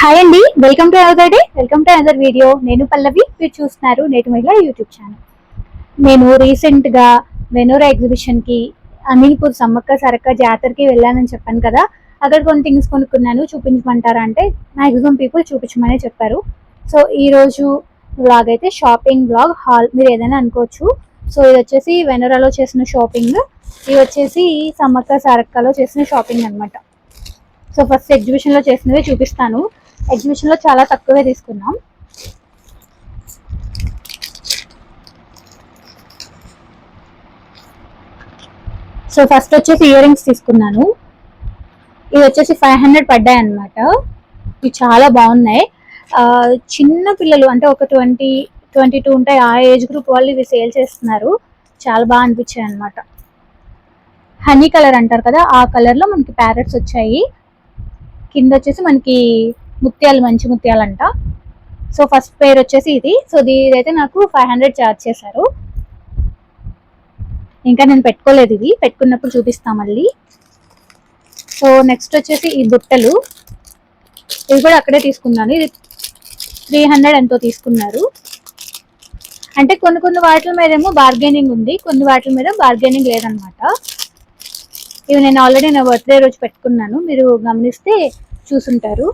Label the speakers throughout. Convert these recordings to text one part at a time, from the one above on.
Speaker 1: Hi అండి, welcome to our day, welcome to other video. నేను పల్లవి, మీరు చూస్తున్నారు నేటి మహిళ యూట్యూబ్ ఛానల్. నేను రీసెంట్గా వెనోరా ఎగ్జిబిషన్కి అమీన్పూర్ సమ్మక్క సారక్క జాతరకి వెళ్ళానని చెప్పాను కదా. అక్కడ కొన్ని థింగ్స్ కొనుక్కున్నాను, చూపించమంటారా అంటే మ్యాక్సిమం పీపుల్ చూపించమనే చెప్పారు. సో ఈరోజు బ్లాగ్ అయితే షాపింగ్ బ్లాగ్ హాల్ మీరు ఏదైనా అనుకోవచ్చు. సో ఇది వచ్చేసి వెనోరాలో చేసిన షాపింగ్, ఇది వచ్చేసి సమ్మక్క సారక్కలో చేసిన షాపింగ్ అనమాట. సో ఫస్ట్ ఎగ్జిబిషన్లో చేసినవి చూపిస్తాను. ఎగ్జిబిషన్లో చాలా తక్కువే తీసుకున్నాం. సో ఫస్ట్ వచ్చేసి ఇయర్ రింగ్స్ తీసుకున్నాను. ఇవి వచ్చేసి 500 పడ్డాయి అనమాట. ఇవి చాలా బాగున్నాయి. చిన్న పిల్లలు అంటే ఒక 20-22 ఉంటాయి, ఆ ఏజ్ గ్రూప్ వాళ్ళు ఇవి సేల్ చేస్తున్నారు. చాలా బాగా అనిపించాయి అనమాట. హనీ కలర్ అంటారు కదా, ఆ కలర్లో మనకి ప్యారెట్స్ వచ్చాయి. కింద వచ్చేసి మనకి ముత్యాలు, మంచి ముత్యాలంట. సో ఫస్ట్ పేర్ వచ్చేసి ఇది. సో ఇదైతే నాకు 500 ఛార్జ్ చేశారు. ఇంకా నేను పెట్టుకోలేదు, ఇది పెట్టుకున్నప్పుడు చూపిస్తా మళ్ళీ. సో నెక్స్ట్ వచ్చేసి ఈ బుట్టలు, ఇవి కూడా అక్కడే తీసుకున్నాను. ఇది 300 ఎంతో తీసుకున్నారు. అంటే కొన్ని వాటి మీద ఏమో బార్గెనింగ్ ఉంది, కొన్ని వాటి మీద బార్గెనింగ్ లేదనమాట. ఇవి నేను ఆల్రెడీ నా బర్త్డే రోజు పెట్టుకున్నాను, మీరు గమనిస్తే చూసుంటారు.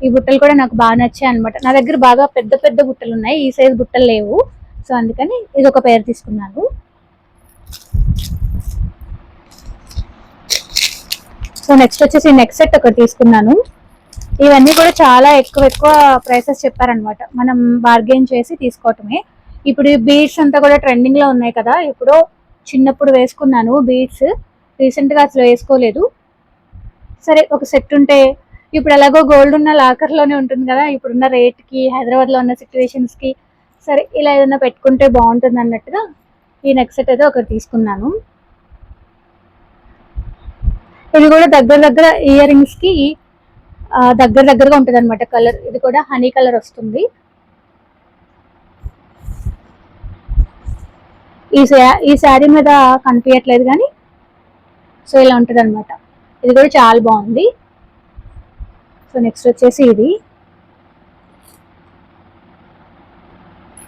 Speaker 1: ఈ బుట్టలు కూడా నాకు బాగా నచ్చాయి అనమాట. నా దగ్గర బాగా పెద్ద పెద్ద బుట్టలు ఉన్నాయి, ఈ సైజ్ బుట్టలు లేవు. సో అందుకని ఇది ఒక పేరు తీసుకున్నాను. సో నెక్స్ట్ వచ్చేసి నెక్ సెట్ ఒకటి తీసుకున్నాను. ఇవన్నీ కూడా చాలా ఎక్కువ ప్రైసెస్ చెప్పారనమాట. మనం బార్గెన్ చేసి తీసుకోవటమే. ఇప్పుడు ఈ బీడ్స్ అంతా కూడా ట్రెండింగ్ లో ఉన్నాయి కదా. ఎప్పుడో చిన్నప్పుడు వేసుకున్నాను బీడ్స్, రీసెంట్ గా అసలు వేసుకోలేదు. సరే ఒక సెట్ ఉంటే, ఇప్పుడు ఎలాగో గోల్డ్ ఉన్న లాకర్లోనే ఉంటుంది కదా, ఇప్పుడున్న రేట్కి, హైదరాబాద్లో ఉన్న సిచ్యువేషన్స్కి, సరే ఇలా ఏదైనా పెట్టుకుంటే బాగుంటుంది అన్నట్టుగా ఈ నెక్ సెట్ అయితే ఒకటి తీసుకున్నాను. ఇది కూడా దగ్గర ఇయర్ రింగ్స్కి దగ్గరగా ఉంటుంది అనమాట. కలర్ ఇది కూడా హనీ కలర్ వస్తుంది. ఈ శారీ మీద కనిపించట్లేదు కానీ, సో ఇలా ఉంటుంది అనమాట. ఇది కూడా చాలా బాగుంది. సో నెక్స్ట్ వచ్చేసి ఇది.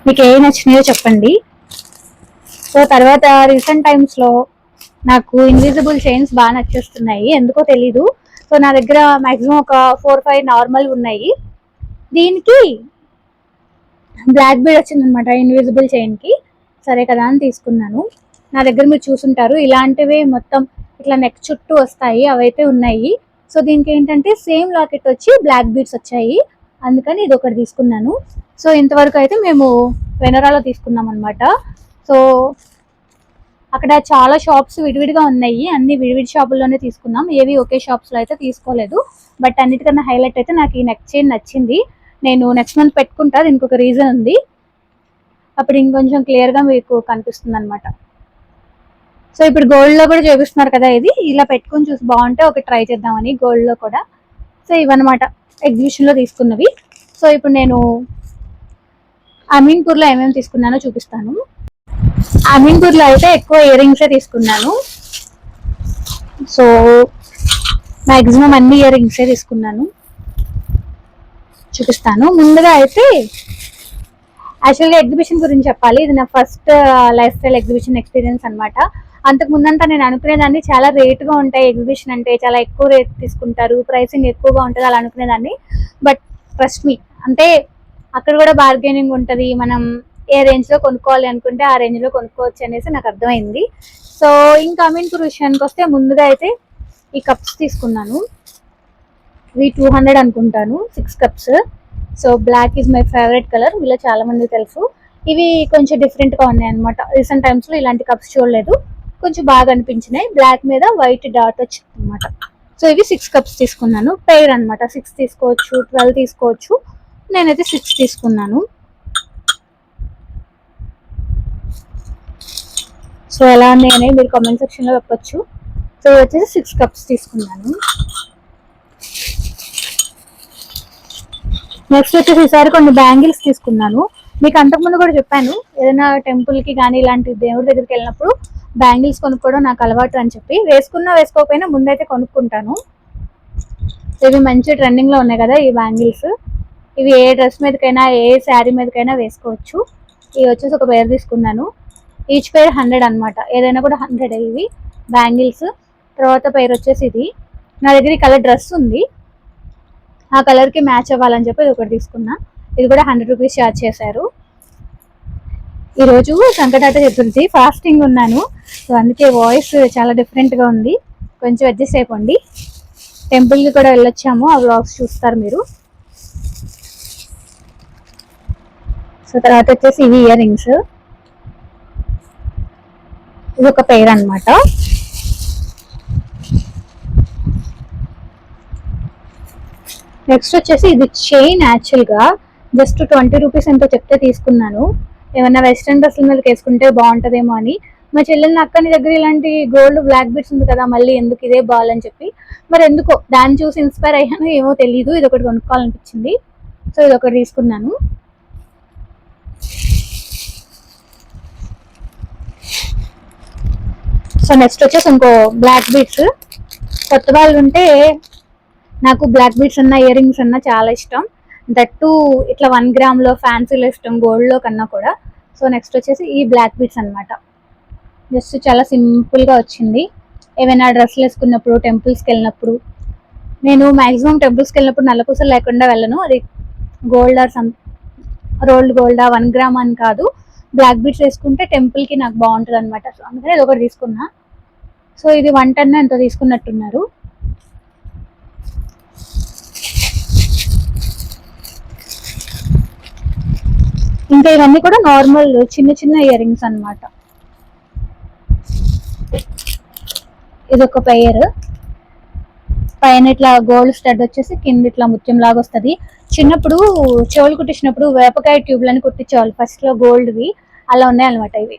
Speaker 1: మీకు ఏ నచ్చినాయో చెప్పండి. సో తర్వాత రీసెంట్ టైమ్స్లో నాకు ఇన్విజిబుల్ చైన్స్ బాగా నచ్చేస్తున్నాయి, ఎందుకో తెలీదు. సో నా దగ్గర మ్యాక్సిమం ఒక 4-5 నార్మల్ ఉన్నాయి. దీనికి బ్లాక్ బీడ్ వచ్చిందనమాట ఇన్విజిబుల్ చైన్కి. సరే కదా అని తీసుకున్నాను. నా దగ్గర మీరు చూసుంటారు, ఇలాంటివి మొత్తం ఇట్లా నెక్ చుట్టూ వస్తాయి, అవైతే ఉన్నాయి. సో దీనికి ఏంటంటే సేమ్ లాకెట్ వచ్చి బ్లాక్ బీడ్స్ వచ్చాయి, అందుకని ఇది ఒకటి తీసుకున్నాను. సో ఇంతవరకు అయితే మేము వెనరాలో తీసుకున్నాం అనమాట. సో అక్కడ చాలా షాప్స్ విడివిడిగా ఉన్నాయి, అన్ని విడివిడి షాపుల్లోనే తీసుకున్నాం, ఏవి ఒకే షాప్స్లో అయితే తీసుకోలేదు. బట్ అన్నిటికన్నా హైలైట్ అయితే నాకు ఈ నెక్ చైన్ నచ్చింది. నేను నెక్స్ట్ మంత్ పెట్టుకుంటా, దీనికి ఒక రీజన్ ఉంది, అప్పుడు ఇంకొంచెం క్లియర్గా మీకు కనిపిస్తుంది అనమాట. సో ఇప్పుడు గోల్డ్లో కూడా చూపిస్తున్నారు కదా, ఇది ఇలా పెట్టుకుని చూసి బాగుంటే ఒక ట్రై చేద్దామని గోల్డ్లో కూడా. సో ఇవన్నమాట ఎగ్జిబిషన్లో తీసుకున్నవి. సో ఇప్పుడు నేను అమీన్పూర్లో ఏమేమి తీసుకున్నానో చూపిస్తాను. అమీన్పూర్లో అయితే ఎక్కువ ఇయర్ రింగ్సే తీసుకున్నాను. సో మ్యాక్సిమం అన్ని ఇయర్ రింగ్సే తీసుకున్నాను, చూపిస్తాను. ముందుగా అయితే యాక్చువల్గా ఎగ్జిబిషన్ గురించి చెప్పాలి. ఇది నా first life style exhibition experience అనమాట. అంతకు ముందంతా నేను అనుకునేదాన్ని చాలా రేట్గా ఉంటాయి ఎగ్జిబిషన్ అంటే, చాలా ఎక్కువ రేట్ తీసుకుంటారు, ప్రైసింగ్ ఎక్కువగా ఉంటుంది అలా అనుకునేదాన్ని. బట్ ట్రస్ట్ మీ, అంటే అక్కడ కూడా బార్గెనింగ్ ఉంటుంది, మనం ఏ రేంజ్లో కొనుక్కోవాలి అనుకుంటే ఆ రేంజ్లో కొనుక్కోవచ్చు అనేసి నాకు అర్థమైంది. సో ఇంకా అమీన్పూర్ విషయానికి వస్తే ముందుగా అయితే ఈ కప్స్ తీసుకున్నాను. ఇవి 200 అనుకుంటాను, 6 cups. So black is my favourite colour, వీళ్ళు చాలా మంది తెలుసు. ఇవి కొంచెం డిఫరెంట్గా ఉన్నాయి అనమాట, రీసెంట్ టైమ్స్లో ఇలాంటి కప్స్ చూడలేదు, కొంచెం బాగా అనిపించినాయి. బ్లాక్ మీద వైట్ డాట్ వచ్చింది అనమాట. సో ఇవి 6 కప్స్ తీసుకున్నాను, పెయిర్ అనమాట. 6 తీసుకోవచ్చు, 12 తీసుకోవచ్చు, నేనైతే 6 తీసుకున్నాను. సో ఎలా ఉంది అని మీరు కామెంట్ సెక్షన్లో చెప్పచ్చు. సో ఇవి వచ్చేసి 6 కప్స్ తీసుకున్నాను. నెక్స్ట్ వచ్చేసి ఈసారి కొన్ని బ్యాంగిల్స్ తీసుకున్నాను. మీకు అంతకుముందు కూడా చెప్పాను, ఏదైనా టెంపుల్కి కానీ ఇలాంటి దేవుడి దగ్గరికి వెళ్ళినప్పుడు బ్యాంగిల్స్ కొనుక్కోవడం నాకు అలవాటు అని చెప్పి. వేసుకున్నా వేసుకోకపోయినా ముందైతే కొనుక్కుంటాను. ఇవి మంచి ట్రెండింగ్ లో ఉన్నాయి కదా ఈ బ్యాంగిల్స్. ఇవి ఏ డ్రెస్ మీదకైనా ఏ శారీ మీదకైనా వేసుకోవచ్చు. ఇవి వచ్చేసి ఒక పేరు తీసుకున్నాను. ఈచ్ పేర్ 100 అనమాట. ఏదైనా కూడా 100 ఇవి బ్యాంగిల్స్. తర్వాత పేరు వచ్చేసి ఇది. నా దగ్గర ఈ కలర్ డ్రెస్ ఉంది, ఆ కలర్ కి మ్యాచ్ అవ్వాలని చెప్పి ఇది ఒకటి తీసుకున్నా. ఇది కూడా 100 రూపీస్ ఛార్జ్ చేశారు. ఈరోజు సంకటాట చతుర్థి, ఫాస్టింగ్ ఉన్నాను. సో అందుకే వాయిస్ చాలా డిఫరెంట్గా ఉంది, కొంచెం అడ్జస్ట్ అయిపోండి. టెంపుల్కి కూడా వెళ్ళొచ్చాము, ఆ వ్లాగ్స్ చూస్తారు మీరు. సో తర్వాత వచ్చేసి ఇవి ఇయర్ రింగ్స్. ఇది ఒక పేర్ అనమాట. నెక్స్ట్ వచ్చేసి ఇది చైన్. యాక్చువల్గా జస్ట్ 20 రూపీస్ ఎంతో చెప్తే తీసుకున్నాను. ఏమన్నా వెస్ట్రన్ డ్రెస్ల మీదకి వేసుకుంటే బాగుంటుందేమో అని. మా చెల్లెని అక్కని దగ్గర ఇలాంటి గోల్డ్ బ్లాక్ బిట్స్ ఉంది కదా, మళ్ళీ ఎందుకు ఇదే బాగాలని చెప్పి మరి ఎందుకో దాన్ని చూసి ఇన్స్పైర్ అయ్యాను, ఏమో తెలీదు. ఇది ఒకటి కొనుక్కోవాలనిపించింది, సో ఇది ఒకటి తీసుకున్నాను. సో నెక్స్ట్ వచ్చేసి ఇంకో బ్లాక్ బీట్స్. కొత్త వాళ్ళు ఉంటే నాకు బ్లాక్ బీట్స్ అన్న ఇయర్ రింగ్స్ అన్న చాలా ఇష్టం. దట్టు ఇట్లా 1 గ్రామ్లో ఫ్యాన్సీలో ఇష్టం గోల్డ్లో కన్నా కూడా. సో నెక్స్ట్ వచ్చేసి ఈ బ్లాక్ బీట్స్ అనమాట. జస్ట్ చాలా సింపుల్గా వచ్చింది. ఏమైనా డ్రెస్లు వేసుకున్నప్పుడు, టెంపుల్స్కి వెళ్ళినప్పుడు, నేను మ్యాక్సిమం టెంపుల్స్కి వెళ్ళినప్పుడు నల్లపూసలు లేకుండా వెళ్ళను. అది గోల్డ్ ఆర్ రోల్డ్ గోల్డా 1 గ్రామ్ అని కాదు, బ్లాక్ బీట్స్ వేసుకుంటే టెంపుల్కి నాకు బాగుంటుంది అనమాట. సో అందుకని ఇది ఒకటి తీసుకున్నా. సో ఇది 110 ఎంతో తీసుకున్నట్టున్నారు. ఇంకా ఇవన్నీ కూడా నార్మల్ చిన్న చిన్న ఇయర్ రింగ్స్ అనమాట. ఇది ఒక పెయిర్. పైన ఇట్లా గోల్డ్ స్టడ్ వచ్చేసి కింద ఇట్లా ముత్యం లాగా వస్తుంది. చిన్నప్పుడు చెవులు కుట్టించినప్పుడు వేపకాయ ట్యూబ్లని కుట్టించేవాళ్ళు ఫస్ట్ లో గోల్డ్వి, అలా ఉన్నాయి అనమాట ఇవి.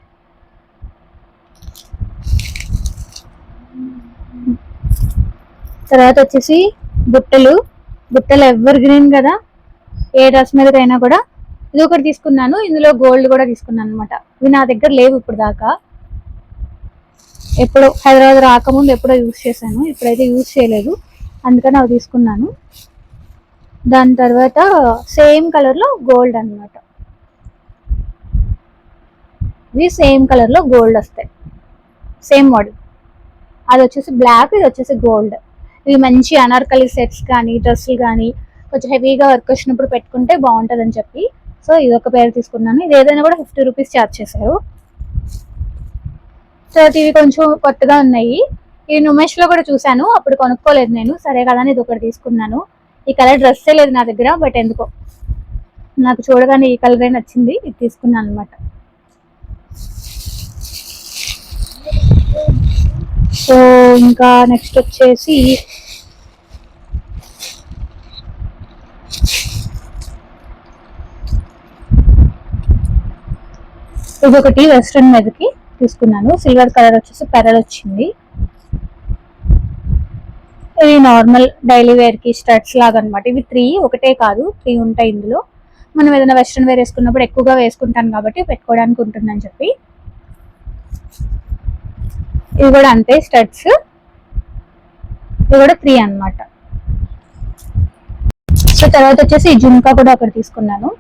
Speaker 1: తర్వాత వచ్చేసి బుట్టలు. బుట్టలు ఎవర్ గ్రీన్ కదా, ఏ డ్రెస్ మీదకైనా కూడా. ఇది ఒకటి తీసుకున్నాను, ఇందులో గోల్డ్ కూడా తీసుకున్నాను అనమాట. ఇవి నా దగ్గర లేవు ఇప్పుడు దాకా, ఎప్పుడో హైదరాబాద్ రాకముందు ఎప్పుడో యూజ్ చేశాను, ఇప్పుడైతే యూజ్ చేయలేదు, అందుకని అవి తీసుకున్నాను. దాని తర్వాత సేమ్ కలర్లో గోల్డ్ అనమాట. ఇవి సేమ్ కలర్లో గోల్డ్ వస్తాయి, సేమ్ మోడల్. అది వచ్చేసి బ్లాక్, ఇది వచ్చేసి గోల్డ్. ఇవి మంచి అనార్కలి సెట్స్ కానీ డ్రెస్సులు కానీ కొంచెం హెవీగా వర్క్ వచ్చినప్పుడు పెట్టుకుంటే బాగుంటుందని చెప్పి సో ఇది ఒక పేరు తీసుకున్నాను. ఇది ఏదైనా కూడా 50 రూపీస్ ఛార్జ్ చేశారు. సో ఇవి కొంచెం కొత్తగా ఉన్నాయి. ఇవి నుమేష్లో కూడా చూశాను, అప్పుడు కొనుక్కోలేదు నేను, సరే కదా అని ఇది ఒకటి తీసుకున్నాను. ఈ కలర్ డ్రెస్సే లేదు నా దగ్గర, బట్ ఎందుకో నాకు చూడగానే ఈ కలరే నచ్చింది, ఇది తీసుకున్నాను అనమాట. సో ఇంకా నెక్స్ట్ వచ్చేసి ఇది ఒకటి వెస్ట్రన్ మీదకి తీసుకున్నాను. సిల్వర్ కలర్ వచ్చేసి పెరల్ వచ్చింది. ఇవి నార్మల్ డైలీ వేర్ కి స్టడ్స్ లాగా అనమాట. ఇవి 3, ఒకటే కాదు 3 ఉంటాయి ఇందులో. మనం ఏదైనా వెస్ట్రన్ వేర్ వేసుకున్నప్పుడు ఎక్కువగా వేసుకుంటాను కాబట్టి పెట్టుకోవడానికి ఉంటుందని చెప్పి. ఇవి కూడా అంతే స్టడ్స్, ఇవి కూడా 3 అనమాట. సో తర్వాత వచ్చేసి ఈ జుంకా కూడా ఒకటి తీసుకున్నాను.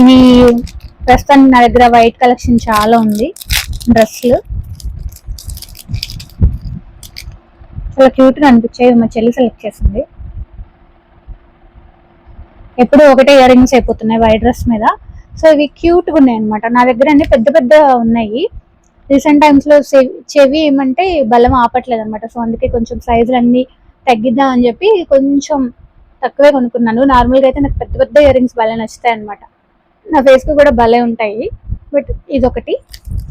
Speaker 1: ఇవి ప్రస్తుతానికి నా దగ్గర వైట్ కలెక్షన్ చాలా ఉంది డ్రెస్లు, చాలా క్యూట్గా అనిపించాయి. మా చెల్లి సెలెక్ట్ చేసింది. ఎప్పుడు ఒకటే ఇయర్ రింగ్స్ అయిపోతున్నాయి వైట్ డ్రెస్ మీద. సో ఇవి క్యూట్గా ఉన్నాయి అనమాట. నా దగ్గర అన్ని పెద్ద పెద్ద ఉన్నాయి. రీసెంట్ టైమ్స్లో చెవి ఏమంటే బలం ఆపట్లేదు అనమాట. సో అందుకే కొంచెం సైజులు అన్నీ తగ్గిద్దాం అని చెప్పి కొంచెం తక్కువే కొనుక్కున్నాను. నార్మల్గా అయితే నాకు పెద్ద పెద్ద ఇయర్ రింగ్స్ భలే నచ్చుతాయి అనమాట. నా ఫేస్కి కూడా భలే ఉంటాయి. బట్ ఇదొకటి.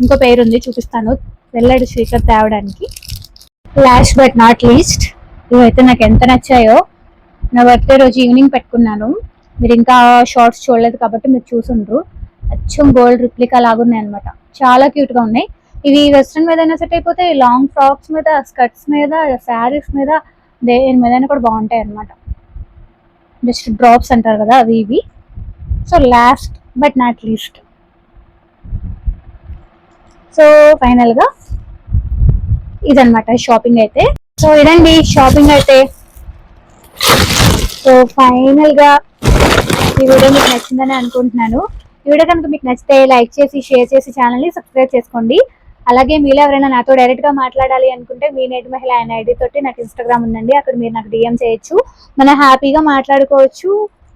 Speaker 1: ఇంకో పేరు ఉంది, చూపిస్తాను, వెళ్ళాడు శ్రీకర్ తేవడానికి. లాస్ట్ బట్ నాట్ లీస్ట్, ఇవైతే నాకు ఎంత నచ్చాయో. నా బర్త్డే రోజు ఈవినింగ్ పెట్టుకున్నాను. మీరు ఇంకా షార్ట్స్ చూడలేదు కాబట్టి మీరు చూసుండ్రు. అచ్చం గోల్డ్ రిప్లికా లాగున్నాయి అనమాట. చాలా క్యూట్గా ఉన్నాయి. ఇవి వెస్ట్రన్ మీద సెట్ అయిపోతే, లాంగ్ ఫ్రాక్స్ మీద, స్కర్ట్స్ మీద, శారీస్ మీద, దేని మీదైనా కూడా బాగుంటాయి అనమాట. జస్ట్ డ్రాప్స్ అంటారు కదా అవి ఇవి. So last but not least, so ఫైనల్గా ఇదనమాట షాపింగ్ అయితే. సో ఇదండి షాపింగ్ అయితే. సో ఫైనల్ గా ఈ వీడియో మీకు నచ్చిందని అనుకుంటున్నాను. ఈ వీడియో కనుక మీకు నచ్చితే లైక్ చేసి షేర్ చేసి ఛానల్ని సబ్స్క్రైబ్ చేసుకోండి. అలాగే మీలో ఎవరైనా నాతో డైరెక్ట్ గా మాట్లాడాలి అనుకుంటే మీ నేటి మహిళ అనే ఐడి తోటి నాకు ఇన్స్టాగ్రామ్ ఉందండి, అక్కడ మీరు నాకు డిఎం చేయొచ్చు. మనం హ్యాపీగా మాట్లాడుకోవచ్చు,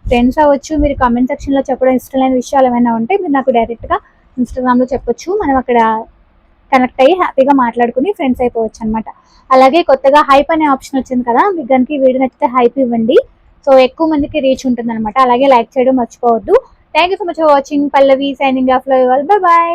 Speaker 1: ఫ్రెండ్స్ అవ్వచ్చు. మీరు కామెంట్ సెక్షన్ లో చెప్పడం ఇష్టం లేని విషయాలు ఏమైనా ఉంటే మీరు నాకు డైరెక్ట్ గా ఇన్స్టాగ్రామ్ లో చెప్పొచ్చు. మనం అక్కడ కనెక్ట్ అయ్యి హ్యాపీగా మాట్లాడుకుని ఫ్రెండ్స్ అయిపోవచ్చు అనమాట. అలాగే కొత్తగా హైప్ అనే ఆప్షన్ వచ్చింది కదా, మీకు కనుక ఈ వీడియో నచ్చితే హైప్ ఇవ్వండి. సో ఎక్కువ మందికి రీచ్ ఉంటుంది అనమాట. అలాగే లైక్ చేయడం మర్చిపోవద్దు. Thank you so much for watching. Pallavi signing off. Love you all. By by.